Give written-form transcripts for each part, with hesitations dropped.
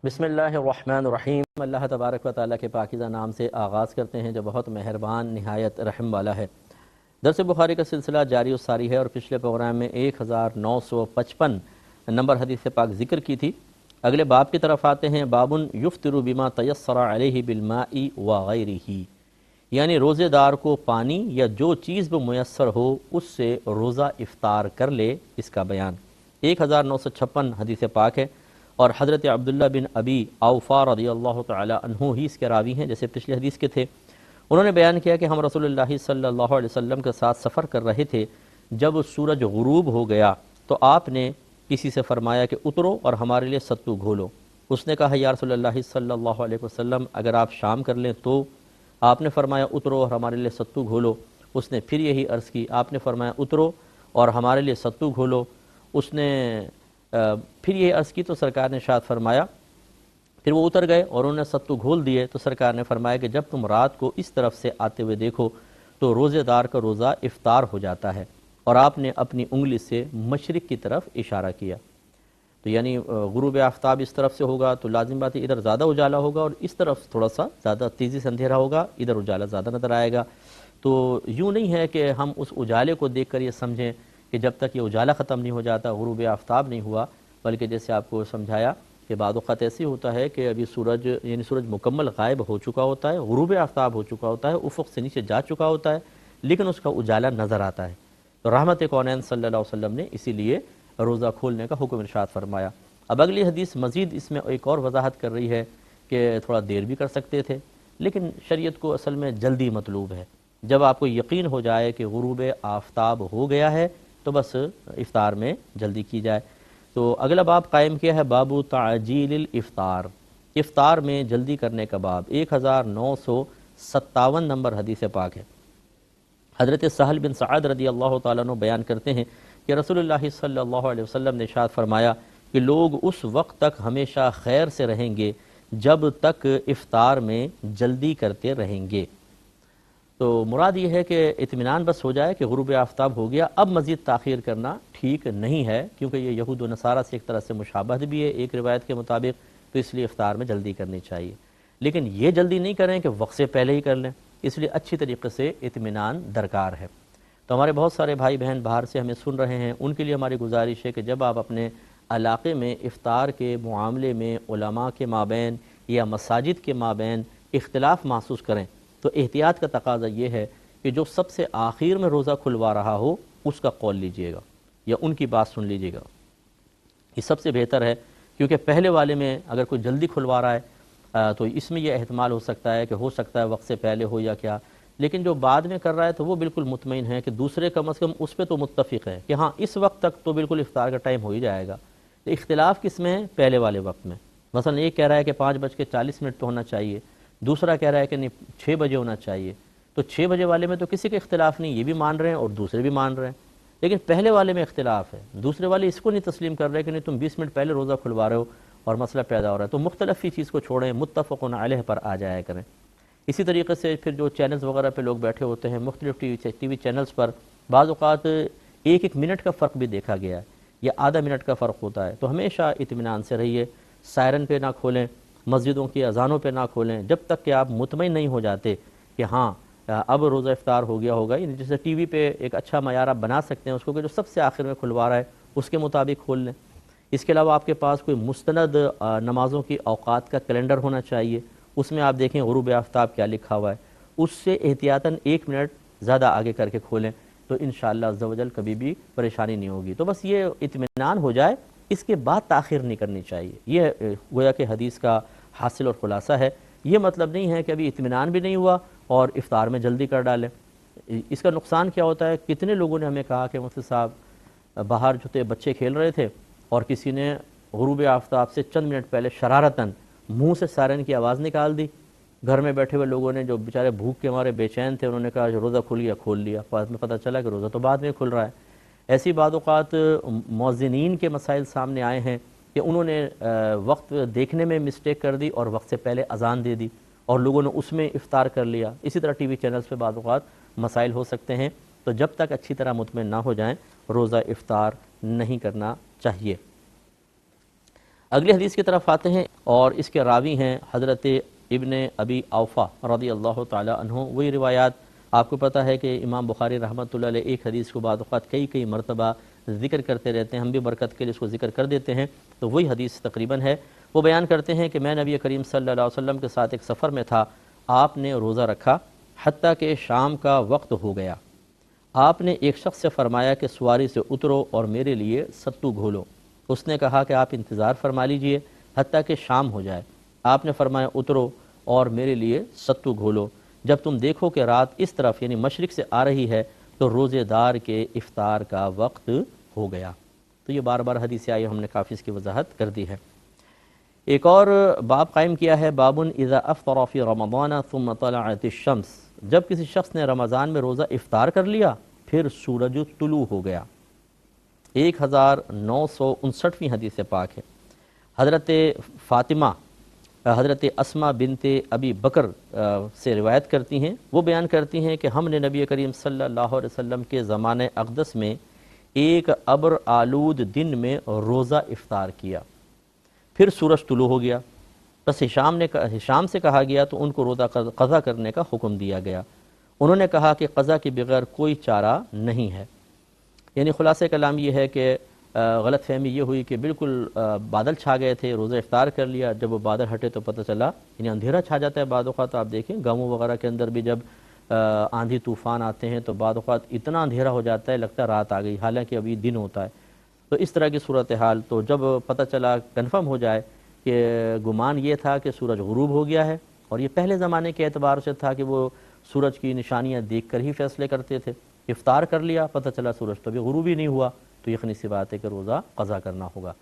بسم اللہ الرحمن الرحیم۔ اللہ تبارک و تعالیٰ کے پاکیزہ نام سے آغاز کرتے ہیں جو بہت مہربان نہایت رحم والا ہے۔ درس بخاری کا سلسلہ جاری و ساری ہے اور پچھلے پروگرام میں 1955 نمبر حدیث پاک ذکر کی تھی۔ اگلے باب کی طرف آتے ہیں۔ بابن یفطر بما تیسر علیہ بالماء وغیرہ، یعنی روزے دار کو پانی یا جو چیز بھی میسر ہو اس سے روزہ افطار کر لے، اس کا بیان۔ 1956 حدیث پاک ہے اور حضرت عبداللہ بن ابی اوفا رضی اللہ تعالی عنہ ہی اس کے راوی ہیں جیسے پچھلے حدیث کے تھے۔ انہوں نے بیان کیا کہ ہم رسول اللہ صلی اللہ علیہ وسلم کے ساتھ سفر کر رہے تھے، جب سورج غروب ہو گیا تو آپ نے کسی سے فرمایا کہ اترو اور ہمارے لیے ستو گھولو۔ اس نے کہا یا رسول اللہ صلی اللہ علیہ وسلم اگر آپ شام کر لیں تو؟ آپ نے فرمایا اترو اور ہمارے لیے ستو گھولو۔ اس نے پھر یہی عرض کی، آپ نے فرمایا اترو اور ہمارے لیے ستو گھولو۔ اس نے پھر یہ عرض کی تو سرکار نے ارشاد فرمایا، پھر وہ اتر گئے اور انہوں نے ستو گھول دیے تو سرکار نے فرمایا کہ جب تم رات کو اس طرف سے آتے ہوئے دیکھو تو روزے دار کا روزہ افطار ہو جاتا ہے، اور آپ نے اپنی انگلی سے مشرق کی طرف اشارہ کیا۔ تو یعنی غروب آفتاب اس طرف سے ہوگا تو لازم بات ہے ادھر زیادہ اجالا ہوگا اور اس طرف تھوڑا سا زیادہ تیزی سے اندھیرا ہوگا، ادھر اجالا زیادہ نظر آئے گا۔ تو یوں نہیں ہے کہ ہم اس اجالے کو دیکھ کر یہ سمجھیں کہ جب تک یہ اجالا ختم نہیں ہو جاتا غروب آفتاب نہیں ہوا، بلکہ جیسے آپ کو سمجھایا کہ بعض اوقات ایسی ہوتا ہے کہ ابھی سورج مکمل غائب ہو چکا ہوتا ہے، غروب آفتاب ہو چکا ہوتا ہے، افق سے نیچے جا چکا ہوتا ہے، لیکن اس کا اجالا نظر آتا ہے۔ تو رحمت کونین صلی اللہ علیہ وسلم نے اسی لیے روزہ کھولنے کا حکم ارشاد فرمایا۔ اب اگلی حدیث مزید اس میں ایک اور وضاحت کر رہی ہے کہ تھوڑا دیر بھی کر سکتے تھے، لیکن شریعت کو اصل میں جلدی مطلوب ہے۔ جب آپ کو یقین ہو جائے کہ غروب آفتاب ہو گیا ہے تو بس افطار میں جلدی کی جائے۔ تو اگلا باب قائم کیا ہے، باب تعجیل الافطار، افطار میں جلدی کرنے کا باب۔ 1957 نمبر حدیث پاک ہے۔ حضرت سہل بن سعد رضی اللہ تعالیٰ عنہ بیان کرتے ہیں کہ رسول اللہ صلی اللہ علیہ وسلم نے ارشاد فرمایا کہ لوگ اس وقت تک ہمیشہ خیر سے رہیں گے جب تک افطار میں جلدی کرتے رہیں گے۔ تو مراد یہ ہے کہ اطمینان بس ہو جائے کہ غروب آفتاب ہو گیا، اب مزید تاخیر کرنا ٹھیک نہیں ہے، کیونکہ یہ یہود و نصارہ سے ایک طرح سے مشابہت بھی ہے ایک روایت کے مطابق، تو اس لیے افطار میں جلدی کرنی چاہیے۔ لیکن یہ جلدی نہیں کریں کہ وقت سے پہلے ہی کر لیں، اس لیے اچھی طریقے سے اطمینان درکار ہے۔ تو ہمارے بہت سارے بھائی بہن باہر سے ہمیں سن رہے ہیں، ان کے لیے ہماری گزارش ہے کہ جب آپ اپنے علاقے میں افطار کے معاملے میں علماء کے مابین یا مساجد کے مابین اختلاف محسوس کریں تو احتیاط کا تقاضا یہ ہے کہ جو سب سے آخر میں روزہ کھلوا رہا ہو اس کا قول لیجئے گا یا ان کی بات سن لیجئے گا، یہ سب سے بہتر ہے، کیونکہ پہلے والے میں اگر کوئی جلدی کھلوا رہا ہے تو اس میں یہ احتمال ہو سکتا ہے کہ ہو سکتا ہے وقت سے پہلے ہو یا کیا، لیکن جو بعد میں کر رہا ہے تو وہ بالکل مطمئن ہے کہ دوسرے کم از کم اس پہ تو متفق ہے کہ ہاں اس وقت تک تو بالکل افطار کا ٹائم ہو ہی جائے گا۔ تو اختلاف کس میں ہے؟ پہلے والے وقت میں۔ مثلا ایک کہہ رہا ہے کہ 5:40 پہ ہونا چاہیے، دوسرا کہہ رہا ہے کہ نہیں 6 بجے ہونا چاہیے، تو 6 بجے والے میں تو کسی کا اختلاف نہیں، یہ بھی مان رہے ہیں اور دوسرے بھی مان رہے ہیں، لیکن پہلے والے میں اختلاف ہے، دوسرے والے اس کو نہیں تسلیم کر رہے کہ نہیں تم 20 منٹ پہلے روزہ کھلوا رہے ہو اور مسئلہ پیدا ہو رہا ہے۔ تو مختلف ہی چیز کو چھوڑیں، متفقون علیہ پر آ جایا کریں۔ اسی طریقے سے پھر جو چینلز وغیرہ پہ لوگ بیٹھے ہوتے ہیں، مختلف ٹی وی چینلز پر بعض اوقات ایک منٹ کا فرق بھی دیکھا گیا ہے یا آدھا منٹ کا فرق ہوتا ہے، تو ہمیشہ اطمینان سے رہیے، سائرن پہ نہ کھولیں، مسجدوں کی اذانوں پہ نہ کھولیں جب تک کہ آپ مطمئن نہیں ہو جاتے کہ ہاں اب روزہ افطار ہو گیا ہوگا۔ جیسے ٹی وی پہ ایک اچھا معیار آپ بنا سکتے ہیں اس کو کہ جو سب سے آخر میں کھلوا رہا ہے اس کے مطابق کھول لیں۔ اس کے علاوہ آپ کے پاس کوئی مستند نمازوں کی اوقات کا کیلنڈر ہونا چاہیے، اس میں آپ دیکھیں غروب آفتاب کیا لکھا ہوا ہے، اس سے احتیاطاً 1 منٹ زیادہ آگے کر کے کھولیں تو انشاءاللہ عز و جل کبھی بھی پریشانی نہیں ہوگی۔ تو بس یہ اطمینان ہو جائے، اس کے بعد تاخیر نہیں کرنی چاہیے، یہ گویا کہ حدیث کا حاصل اور خلاصہ ہے۔ یہ مطلب نہیں ہے کہ ابھی اطمینان بھی نہیں ہوا اور افطار میں جلدی کر ڈالیں۔ اس کا نقصان کیا ہوتا ہے؟ کتنے لوگوں نے ہمیں کہا کہ مفتی صاحب باہر جو تھے بچے کھیل رہے تھے اور کسی نے غروب آفتاب سے چند منٹ پہلے شرارتاً منہ سے سائرن کی آواز نکال دی، گھر میں بیٹھے ہوئے لوگوں نے جو بیچارے بھوک کے ہمارے بے چین تھے انہوں نے کہا روزہ کھل گیا، کھول لیا، بعد میں پتہ چلا کہ روزہ تو بعد میں کھل رہا ہے۔ ایسی بعض اوقات مؤذنین کے مسائل سامنے آئے ہیں کہ انہوں نے وقت دیکھنے میں مسٹیک کر دی اور وقت سے پہلے اذان دے دی اور لوگوں نے اس میں افطار کر لیا۔ اسی طرح ٹی وی چینلز پہ بعض اوقات مسائل ہو سکتے ہیں، تو جب تک اچھی طرح مطمئن نہ ہو جائیں روزہ افطار نہیں کرنا چاہیے۔ اگلی حدیث کی طرف آتے ہیں، اور اس کے راوی ہیں حضرت ابن ابی اوفا رضی اللہ تعالی عنہ۔ وہی روایات آپ کو پتہ ہے کہ امام بخاری رحمۃ اللہ علیہ ایک حدیث کو بعض اوقات کئی مرتبہ ذکر کرتے رہتے ہیں، ہم بھی برکت کے لیے اس کو ذکر کر دیتے ہیں، تو وہی حدیث تقریباً ہے۔ وہ بیان کرتے ہیں کہ میں نبی کریم صلی اللہ علیہ وسلم کے ساتھ ایک سفر میں تھا، آپ نے روزہ رکھا حتیٰ کہ شام کا وقت ہو گیا۔ آپ نے ایک شخص سے فرمایا کہ سواری سے اترو اور میرے لیے ستو گھولو۔ اس نے کہا کہ آپ انتظار فرما لیجئے حتیٰ کہ شام ہو جائے۔ آپ نے فرمایا اترو اور میرے لیے ستو گھولو، جب تم دیکھو کہ رات اس طرف یعنی مشرق سے آ رہی ہے تو روزے دار کے افطار کا وقت ہو گیا۔ تو یہ بار بار حدیث آئی، ہم نے کافی اس کی وضاحت کر دی ہے۔ ایک اور باب قائم کیا ہے، باب اذا افطر فی رمضان ثم طلعت الشمس، جب کسی شخص نے رمضان میں روزہ افطار کر لیا پھر سورج طلوع ہو گیا۔ 1959ویں حدیث پاک ہے۔ حضرت فاطمہ حضرت اسماء بنت ابی بکر سے روایت کرتی ہیں، وہ بیان کرتی ہیں کہ ہم نے نبی کریم صلی اللہ علیہ وسلم کے زمانہ اقدس میں ایک ابر آلود دن میں روزہ افطار کیا، پھر سورج طلوع ہو گیا۔ بس ہشام سے کہا گیا تو ان کو روزہ قضا کرنے کا حکم دیا گیا۔ انہوں نے کہا کہ قضا کے بغیر کوئی چارہ نہیں ہے۔ یعنی خلاصہ کلام یہ ہے کہ غلط فہمی یہ ہوئی کہ بالکل بادل چھا گئے تھے، روزہ افطار کر لیا، جب وہ بادل ہٹے تو پتہ چلا یعنی اندھیرا چھا جاتا ہے۔ بعض اوقات آپ دیکھیں گاؤں وغیرہ کے اندر بھی جب آندھی طوفان آتے ہیں تو بعض اوقات اتنا اندھیرا ہو جاتا ہے لگتا ہے رات آ گئی، حالانکہ ابھی دن ہوتا ہے۔ تو اس طرح کی صورتحال، تو جب پتہ چلا کنفرم ہو جائے کہ گمان یہ تھا کہ سورج غروب ہو گیا ہے، اور یہ پہلے زمانے کے اعتبار سے تھا کہ وہ سورج کی نشانیاں دیکھ کر ہی فیصلے کرتے تھے، افطار کر لیا پتہ چلا سورج تو ابھی غروب ہی نہیں ہوا، تو یقینی سی بات ہے کہ روزہ قضا کرنا ہوگا۔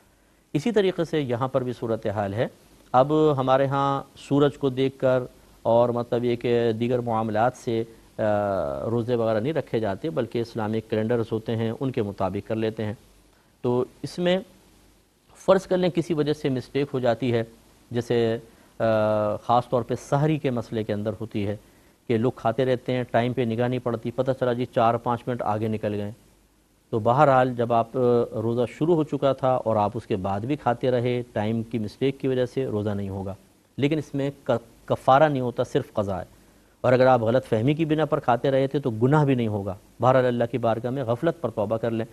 اسی طریقے سے یہاں پر بھی صورتحال ہے۔ اب ہمارے ہاں سورج کو دیکھ کر اور مطلب یہ کہ دیگر معاملات سے روزے وغیرہ نہیں رکھے جاتے، بلکہ اسلامک کیلنڈرز ہوتے ہیں ان کے مطابق کر لیتے ہیں۔ تو اس میں فرض کر لیں کسی وجہ سے مسٹیک ہو جاتی ہے، جیسے خاص طور پہ سحری کے مسئلے کے اندر ہوتی ہے کہ لوگ کھاتے رہتے ہیں، ٹائم پہ نگاہ نہیں پڑتی، پتہ چلا جی 4-5 منٹ آگے نکل گئے، تو بہرحال جب آپ روزہ شروع ہو چکا تھا اور آپ اس کے بعد بھی کھاتے رہے، ٹائم کی مسٹیک کی وجہ سے روزہ نہیں ہوگا، لیکن اس میں کفارہ نہیں ہوتا، صرف قضا ہے۔ اور اگر آپ غلط فہمی کی بنا پر کھاتے رہے تھے تو گناہ بھی نہیں ہوگا۔ بہرحال اللہ کی بارگاہ میں غفلت پر توبہ کر لیں۔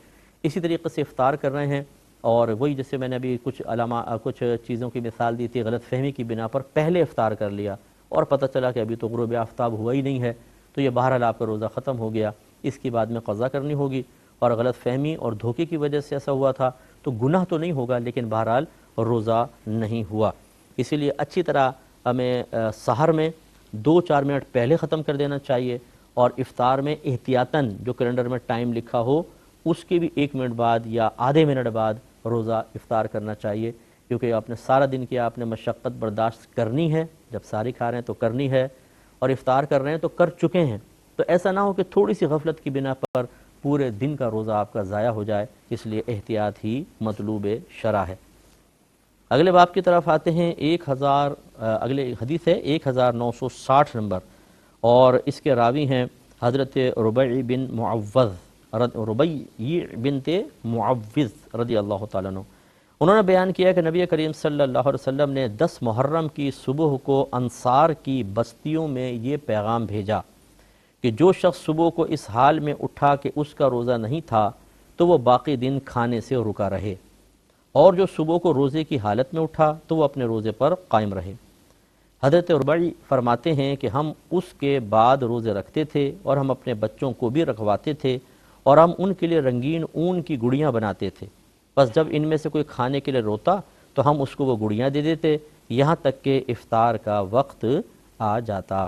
اسی طریقے سے افطار کر رہے ہیں، اور وہی جیسے میں نے ابھی کچھ چیزوں کی مثال دی تھی، غلط فہمی کی بنا پر پہلے افطار کر لیا اور پتہ چلا کہ ابھی تو غروب آفتاب ہوا ہی نہیں ہے، تو یہ بہرحال آپ کا روزہ ختم ہو گیا، اس کی بعد میں قضا کرنی ہوگی۔ اور غلط فہمی اور دھوکے کی وجہ سے ایسا ہوا تھا تو گناہ تو نہیں ہوگا، لیکن بہرحال روزہ نہیں ہوا۔ اسی لیے اچھی طرح ہمیں سحر میں 2-4 منٹ پہلے ختم کر دینا چاہیے، اور افطار میں احتیاطاً جو کیلنڈر میں ٹائم لکھا ہو اس کے بھی 1 منٹ بعد یا آدھے منٹ بعد روزہ افطار کرنا چاہیے، کیونکہ آپ نے سارا دن کیا، آپ نے مشقت برداشت کرنی ہے، جب ساری کھا رہے ہیں تو کرنی ہے، اور افطار کر رہے ہیں تو کر چکے ہیں، تو ایسا نہ ہو کہ تھوڑی سی غفلت کی بنا پر پورے دن کا روزہ آپ کا ضائع ہو جائے، اس لیے احتیاط ہی مطلوب شرع ہے۔ اگلے باب کی طرف آتے ہیں، اگلے حدیث ہے 1960 نمبر، اور اس کے راوی ہیں حضرت ربیع بنت معوذ رضی اللہ تعالیٰ عنہ۔ انہوں نے بیان کیا کہ نبی کریم صلی اللہ علیہ وسلم نے 10 محرم کی صبح کو انصار کی بستیوں میں یہ پیغام بھیجا کہ جو شخص صبح کو اس حال میں اٹھا کہ اس کا روزہ نہیں تھا تو وہ باقی دن کھانے سے رکا رہے، اور جو صبح کو روزے کی حالت میں اٹھا تو وہ اپنے روزے پر قائم رہے۔ حضرت ربیع فرماتے ہیں کہ ہم اس کے بعد روزے رکھتے تھے اور ہم اپنے بچوں کو بھی رکھواتے تھے، اور ہم ان کے لیے رنگین اون کی گڑیاں بناتے تھے، بس جب ان میں سے کوئی کھانے کے لیے روتا تو ہم اس کو وہ گڑیاں دے دیتے، یہاں تک کہ افطار کا وقت آ جاتا۔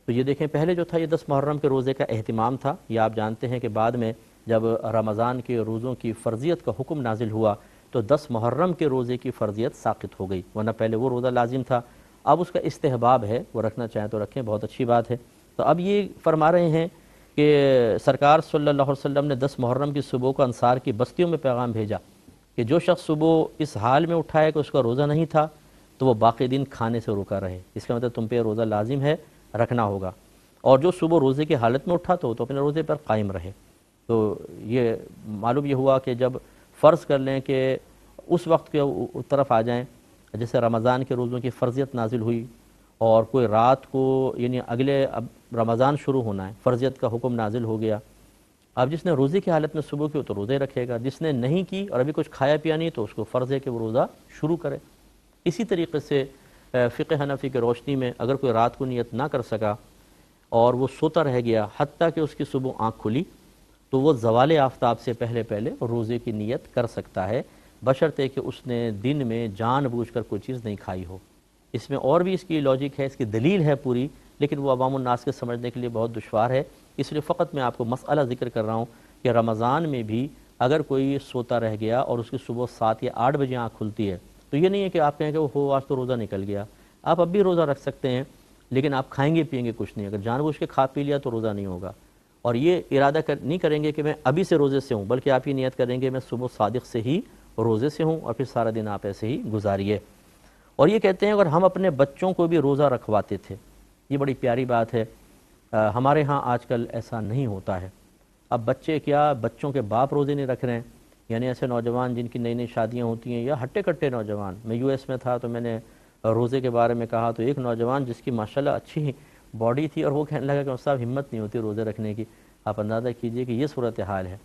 تو یہ دیکھیں، پہلے جو تھا یہ 10 محرم کے روزے کا اہتمام تھا۔ یہ آپ جانتے ہیں کہ بعد میں جب رمضان کے روزوں کی فرضیت کا حکم نازل ہوا تو 10 محرم کے روزے کی فرضیت ساقط ہو گئی، ورنہ پہلے وہ روزہ لازم تھا، اب اس کا استحباب ہے، وہ رکھنا چاہیں تو رکھیں، بہت اچھی بات ہے۔ تو اب یہ فرما رہے ہیں کہ سرکار صلی اللہ علیہ وسلم نے 10 محرم کی صبح کو انصار کی بستیوں میں پیغام بھیجا کہ جو شخص صبح اس حال میں اٹھائے کہ اس کا روزہ نہیں تھا تو وہ باقی دن کھانے سے رکا رہے، اس کا مطلب تم پہ روزہ لازم ہے، رکھنا ہوگا، اور جو صبح روزے کی حالت میں اٹھا تو اپنے روزے پر قائم رہے۔ تو یہ معلوم یہ ہوا کہ جب فرض کر لیں کہ اس وقت کے طرف آ جائیں جیسے رمضان کے روزوں کی فرضیت نازل ہوئی اور کوئی رات کو یعنی اگلے اب رمضان شروع ہونا ہے، فرضیت کا حکم نازل ہو گیا، اب جس نے روزے کی حالت میں صبح کی ہو تو روزے رکھے گا، جس نے نہیں کی اور ابھی کچھ کھایا پیا نہیں تو اس کو فرض ہے کہ وہ روزہ شروع کرے۔ اسی طریقے سے فقہ حنفی کے روشنی میں اگر کوئی رات کو نیت نہ کر سکا اور وہ سوتا رہ گیا حتیٰ کہ اس کی صبح آنکھ کھلی تو وہ زوال آفتاب سے پہلے پہلے روزے کی نیت کر سکتا ہے، بشرطے کہ اس نے دن میں جان بوجھ کر کوئی چیز نہیں کھائی ہو۔ اس میں اور بھی اس کی لاجک ہے، اس کی دلیل ہے پوری، لیکن وہ عوام الناس کے سمجھنے کے لیے بہت دشوار ہے، اس لیے فقط میں آپ کو مسئلہ ذکر کر رہا ہوں کہ رمضان میں بھی اگر کوئی سوتا رہ گیا اور اس کی صبح 7 یا 8 بجے آنکھ کھلتی ہے تو یہ نہیں ہے کہ آپ کہیں کہ وہ آج تو روزہ نکل گیا، آپ اب بھی روزہ رکھ سکتے ہیں لیکن آپ کھائیں گے پیئیں گے کچھ نہیں، اگر جان بوجھ کے کھا پی لیا تو روزہ نہیں ہوگا۔ اور یہ ارادہ نہیں کریں گے کہ میں ابھی سے روزے سے ہوں، بلکہ آپ یہ نیت کریں گے میں صبح صادق سے ہی روزے سے ہوں، اور پھر سارا دن آپ ایسے ہی گزاریے۔ اور یہ کہتے ہیں اگر ہم اپنے بچوں کو بھی روزہ رکھواتے تھے، یہ بڑی پیاری بات ہے، ہمارے ہاں آج کل ایسا نہیں ہوتا ہے۔ اب بچے کیا، بچوں کے باپ روزے نہیں رکھ رہے ہیں، یعنی ایسے نوجوان جن کی نئی نئی شادیاں ہوتی ہیں یا ہٹے کٹے نوجوان، میں یو ایس میں تھا تو میں نے روزے کے بارے میں کہا تو ایک نوجوان جس کی ماشاءاللہ اچھی باڈی تھی اور وہ کہنے لگا کہ صاحب ہمت نہیں ہوتی روزے رکھنے کی، آپ اندازہ کیجئے کہ یہ صورتحال ہے۔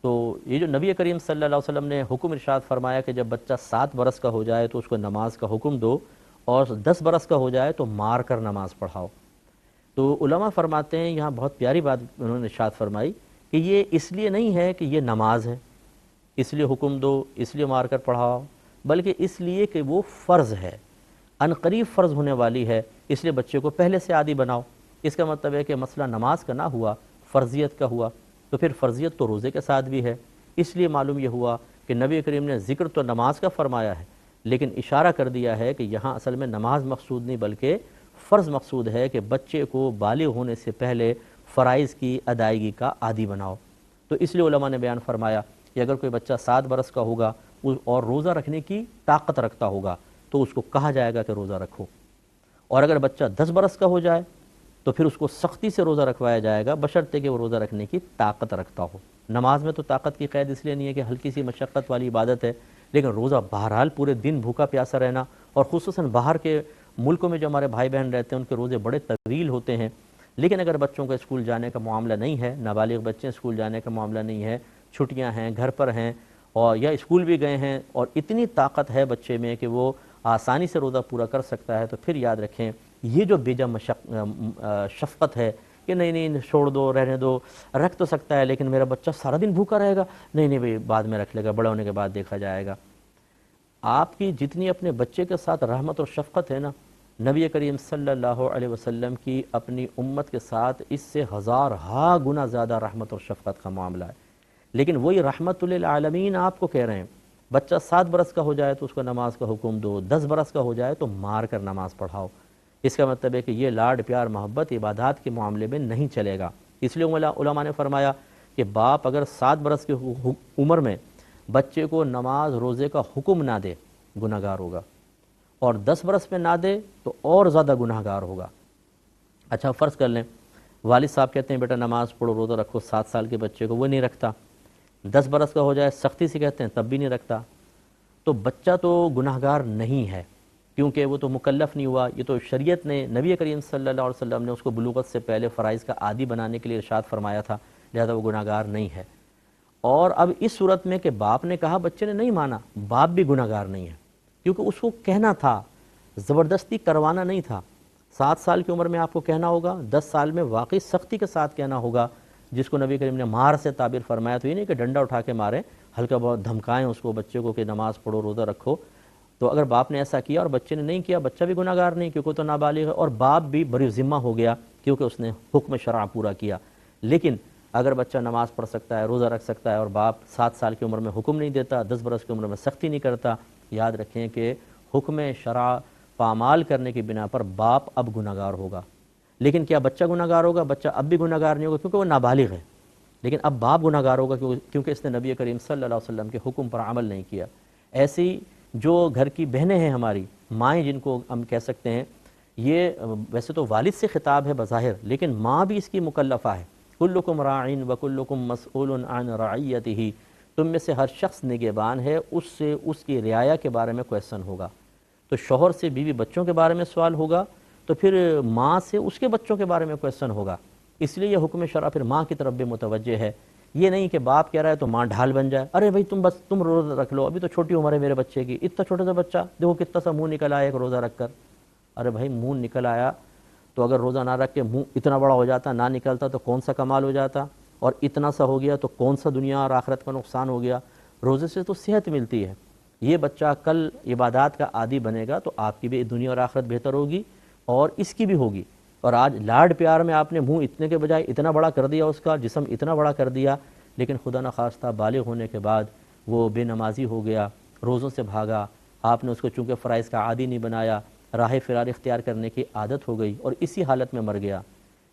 تو یہ جو نبی کریم صلی اللہ علیہ وسلم نے حکم ارشاد فرمایا کہ جب بچہ 7 برس کا ہو جائے تو اس کو نماز کا حکم دو اور 10 برس کا ہو جائے تو مار کر نماز پڑھاؤ، تو علماء فرماتے ہیں یہاں بہت پیاری بات انہوں نے ارشاد فرمائی کہ یہ اس لیے نہیں ہے کہ یہ نماز ہے اس لیے حکم دو، اس لیے مار کر پڑھاؤ، بلکہ اس لیے کہ وہ فرض ہے، عنقریب فرض ہونے والی ہے، اس لیے بچے کو پہلے سے عادی بناؤ۔ اس کا مطلب ہے کہ مسئلہ نماز کا نہ ہوا، فرضیت کا ہوا، تو پھر فرضیت تو روزے کے ساتھ بھی ہے۔ اس لیے معلوم یہ ہوا کہ نبی کریم نے ذکر تو نماز کا فرمایا ہے لیکن اشارہ کر دیا ہے کہ یہاں اصل میں نماز مقصود نہیں بلکہ فرض مقصود ہے کہ بچے کو بالغ ہونے سے پہلے فرائض کی ادائیگی کا عادی بناؤ۔ تو اس لیے علماء نے بیان فرمایا کہ اگر کوئی بچہ 7 برس کا ہوگا اور روزہ رکھنے کی طاقت رکھتا ہوگا تو اس کو کہا جائے گا کہ روزہ رکھو، اور اگر بچہ 10 برس کا ہو جائے تو پھر اس کو سختی سے روزہ رکھوایا جائے گا بشرطے کہ وہ روزہ رکھنے کی طاقت رکھتا ہو۔ نماز میں تو طاقت کی قید اس لیے نہیں ہے کہ ہلکی سی مشقت والی عبادت ہے، لیکن روزہ بہرحال پورے دن بھوکا پیاسا رہنا، اور خصوصاً باہر کے ملکوں میں جو ہمارے بھائی بہن رہتے ہیں ان کے روزے بڑے طویل ہوتے ہیں۔ لیکن اگر بچوں کا اسکول جانے کا معاملہ نہیں ہے، نابالغ بچے اسکول جانے کا معاملہ نہیں ہے، چھٹیاں ہیں، گھر پر ہیں اور یا اسکول بھی گئے ہیں اور اتنی طاقت ہے بچے میں کہ وہ آسانی سے روزہ پورا کر سکتا ہے، تو پھر یاد رکھیں یہ جو بیجا شفقت ہے کہ نہیں نہیں چھوڑ دو، رہنے دو، رکھ تو سکتا ہے لیکن میرا بچہ سارا دن بھوکا رہے گا، نہیں نہیں بھئی بعد میں رکھ لے گا، بڑا ہونے کے بعد دیکھا جائے گا۔ آپ کی جتنی اپنے بچے کے ساتھ رحمت اور شفقت ہے نا، نبی کریم صلی اللہ علیہ وسلم کی اپنی امت کے ساتھ اس سے 1000 گنا زیادہ رحمت اور شفقت کا معاملہ ہے، لیکن وہی رحمت للعالمین آپ کو کہہ رہے ہیں بچہ 7 برس کا ہو جائے تو اس کو نماز کا حکم دو، 10 برس کا ہو جائے تو مار کر نماز پڑھاؤ۔ اس کا مطلب ہے کہ یہ لاڈ پیار محبت عبادات کے معاملے میں نہیں چلے گا۔ اس لیے علماء نے فرمایا کہ باپ اگر 7 برس کی عمر میں بچے کو نماز روزے کا حکم نہ دے گناہ گار ہوگا، اور 10 برس میں نہ دے تو اور زیادہ گناہ گار ہوگا۔ اچھا فرض کر لیں والد صاحب کہتے ہیں بیٹا نماز پڑھو روزہ رکھو 7 سال کے بچے کو، وہ نہیں رکھتا، 10 برس کا ہو جائے سختی سے کہتے ہیں تب بھی نہیں رکھتا، تو بچہ تو گناہ گار نہیں ہے کیونکہ وہ تو مکلف نہیں ہوا۔ یہ تو شریعت نے، نبی کریم صلی اللہ علیہ وسلم نے اس کو بلوغت سے پہلے فرائض کا عادی بنانے کے لیے ارشاد فرمایا تھا، لہذا وہ گناہ گار نہیں ہے۔ اور اب اس صورت میں کہ باپ نے کہا بچے نے نہیں مانا، باپ بھی گناہ گار نہیں ہے کیونکہ اس کو کہنا تھا، زبردستی کروانا نہیں تھا۔ 7 سال کی عمر میں آپ کو کہنا ہوگا، 10 سال میں واقعی سختی کے ساتھ کہنا ہوگا، جس کو نبی کریم نے مار سے تعبیر فرمایا، تو یہ نہیں کہ ڈنڈا اٹھا کے مارے، ہلکا بہت دھمکائیں اس کو بچے کو کہ نماز پڑھو روزہ رکھو۔ تو اگر باپ نے ایسا کیا اور بچے نے نہیں کیا، بچہ بھی گناہ گار نہیں کیونکہ تو نابالغ ہے، اور باپ بھی بری ذمہ ہو گیا کیونکہ اس نے حکم شرع پورا کیا۔ لیکن اگر بچہ نماز پڑھ سکتا ہے، روزہ رکھ سکتا ہے اور باپ 7 سال کی عمر میں حکم نہیں دیتا، 10 برس کی عمر میں سختی نہیں کرتا، یاد رکھیں کہ حکم شرع پامال کرنے کی بنا پر باپ اب گناہ گار ہوگا۔ لیکن کیا بچہ گناہ گار ہوگا؟ بچہ اب بھی گناہ گار نہیں ہوگا کیونکہ وہ نابالغ ہے، لیکن اب باپ گناہ گار ہوگا کیونکہ اس نے نبی کریم صلی اللہ علیہ وسلم کے حکم پر عمل نہیں کیا۔ ایسی جو گھر کی بہنیں ہیں ہماری مائیں جن کو ہم کہہ سکتے ہیں، یہ ویسے تو والد سے خطاب ہے بظاہر لیکن ماں بھی اس کی مکلفہ ہے۔ کلکم راعٍ وکلکم مسئول عن رعیتہ، تم میں سے ہر شخص نگہبان ہے، اس سے اس کی رعایا کے بارے میں کویسچن ہوگا۔ تو شوہر سے بیوی بچوں کے بارے میں سوال ہوگا، تو پھر ماں سے اس کے بچوں کے بارے میں کویسچن ہوگا۔ اس لیے یہ حکم شرع پھر ماں کی طرف بھی متوجہ ہے۔ یہ نہیں کہ باپ کہہ رہا ہے تو ماں ڈھال بن جائے، ارے بھائی تم روزہ رکھ لو، ابھی تو چھوٹی عمر ہے میرے بچے کی، اتنا چھوٹا سا بچہ دیکھو کتنا سا منہ نکل آیا ایک روزہ رکھ کر۔ ارے بھائی منہ نکل آیا تو اگر روزہ نہ رکھ کے منہ اتنا بڑا ہو جاتا، نہ نکلتا تو کون سا کمال ہو جاتا، اور اتنا سا ہو گیا تو کون سا دنیا اور آخرت کا نقصان ہو گیا۔ روزے سے تو صحت ملتی ہے، یہ بچہ کل عبادات کا عادی بنے گا تو آپ کی بھی دنیا اور آخرت بہتر ہوگی اور اس کی بھی ہوگی۔ اور آج لاڈ پیار میں آپ نے منہ اتنے کے بجائے اتنا بڑا کر دیا، اس کا جسم اتنا بڑا کر دیا، لیکن خدا نخواستہ بالغ ہونے کے بعد وہ بے نمازی ہو گیا، روزوں سے بھاگا، آپ نے اس کو چونکہ فرائض کا عادی نہیں بنایا، راہ فرار اختیار کرنے کی عادت ہو گئی اور اسی حالت میں مر گیا۔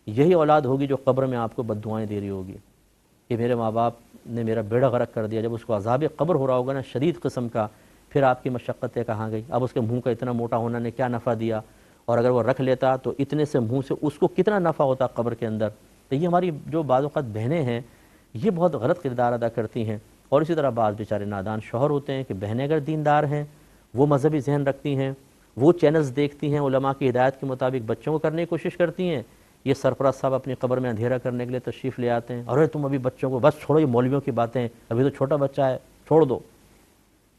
یہی اولاد ہوگی جو قبر میں آپ کو بد دعائیں دے رہی ہوگی کہ میرے ماں باپ نے میرا بیڑا غرق کر دیا۔ جب اس کو عذاب قبر ہو رہا ہوگا نا شدید قسم کا، پھر آپ کی مشقتیں کہاں گئی؟ اب اس کے منہ کا اتنا موٹا ہونا نے کیا نفع دیا، اور اگر وہ رکھ لیتا تو اتنے سے منہ سے اس کو کتنا نفع ہوتا قبر کے اندر۔ تو یہ ہماری جو بعض اوقات بہنیں ہیں یہ بہت غلط کردار ادا کرتی ہیں، اور اسی طرح بعض بیچارے نادان شوہر ہوتے ہیں کہ بہنیں اگر دیندار ہیں، وہ مذہبی ذہن رکھتی ہیں، وہ چینلز دیکھتی ہیں علماء کی ہدایت کے مطابق بچوں کو کرنے کی کوشش کرتی ہیں، یہ سرپرست صاحب اپنی قبر میں اندھیرا کرنے کے لیے تشریف لے آتے ہیں، ارے تم ابھی بچوں کو بس چھوڑو، یہ مولویوں کی باتیں، ابھی تو چھوٹا بچہ ہے چھوڑ دو۔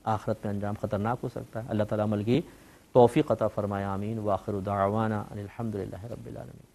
آخرت میں انجام خطرناک ہو سکتا ہے۔ اللہ تعالیٰ عمل کی توفیق عطا فرمائے، آمین۔ وآخر دعوانا ان الحمد للہ رب العالمین۔